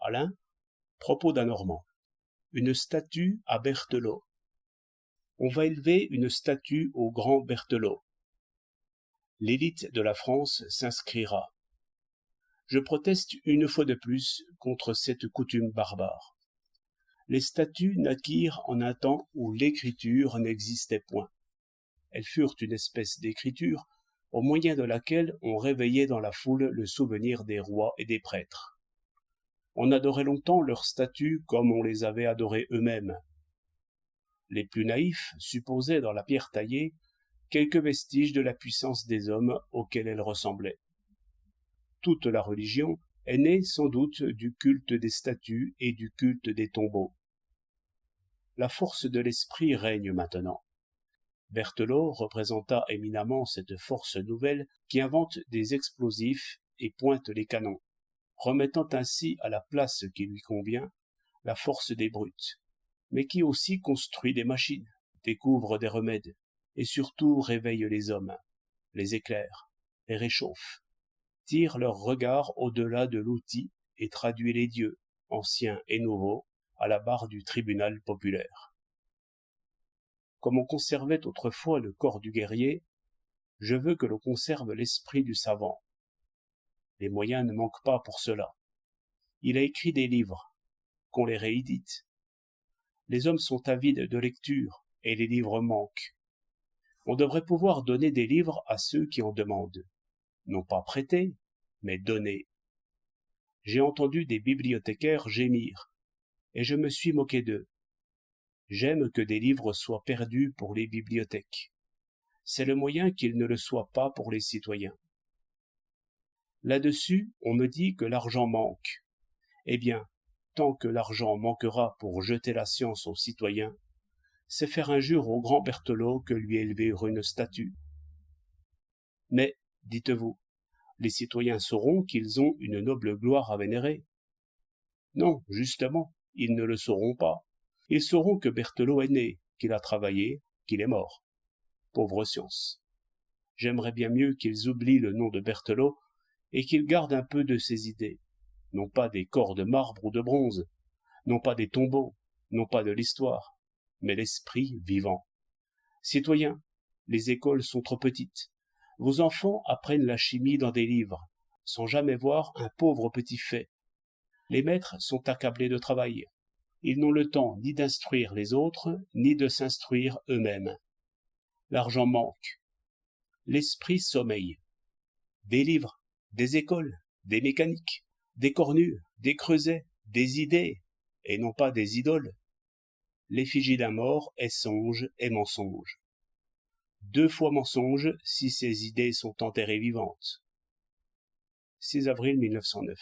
Alain, propos d'un Normand. Une statue à Berthelot. On va élever une statue au grand Berthelot. L'élite de la France s'inscrira. Je proteste une fois de plus contre cette coutume barbare. Les statues naquirent en un temps où l'écriture n'existait point. Elles furent une espèce d'écriture au moyen de laquelle on réveillait dans la foule le souvenir des rois et des prêtres. On adorait longtemps leurs statues comme on les avait adorées eux-mêmes. Les plus naïfs supposaient dans la pierre taillée quelques vestiges de la puissance des hommes auxquels elle ressemblait. Toute la religion est née sans doute du culte des statues et du culte des tombeaux. La force de l'esprit règne maintenant. Berthelot représenta éminemment cette force nouvelle qui invente des explosifs et pointe les canons, remettant ainsi à la place qui lui convient la force des brutes, mais qui aussi construit des machines, découvre des remèdes, et surtout réveille les hommes, les éclaire, les réchauffe, tire leur regard au-delà de l'outil et traduit les dieux, anciens et nouveaux, à la barre du tribunal populaire. Comme on conservait autrefois le corps du guerrier, je veux que l'on conserve l'esprit du savant. Les moyens ne manquent pas pour cela. Il a écrit des livres, qu'on les réédite. Les hommes sont avides de lecture, et les livres manquent. On devrait pouvoir donner des livres à ceux qui en demandent. Non pas prêter, mais donner. J'ai entendu des bibliothécaires gémir, et je me suis moqué d'eux. J'aime que des livres soient perdus pour les bibliothèques. C'est le moyen qu'ils ne le soient pas pour les citoyens. Là-dessus, on me dit que l'argent manque. Eh bien, tant que l'argent manquera pour jeter la science aux citoyens, c'est faire injure au grand Berthelot que lui élever une statue. Mais, dites-vous, les citoyens sauront qu'ils ont une noble gloire à vénérer. Non, justement, ils ne le sauront pas. Ils sauront que Berthelot est né, qu'il a travaillé, qu'il est mort. Pauvre science. J'aimerais bien mieux qu'ils oublient le nom de Berthelot et qu'ils gardent un peu de ses idées. Non pas des corps de marbre ou de bronze, non pas des tombeaux, non pas de l'histoire, mais l'esprit vivant. Citoyens, les écoles sont trop petites. Vos enfants apprennent la chimie dans des livres, sans jamais voir un pauvre petit fait. Les maîtres sont accablés de travail. Ils n'ont le temps ni d'instruire les autres, ni de s'instruire eux-mêmes. L'argent manque. L'esprit sommeille. Des livres, des écoles, des mécaniques, des cornues, des creusets, des idées, et non pas des idoles. L'effigie d'un mort est songe et mensonge. 2 fois mensonge si ces idées sont enterrées vivantes. 6 avril 1909.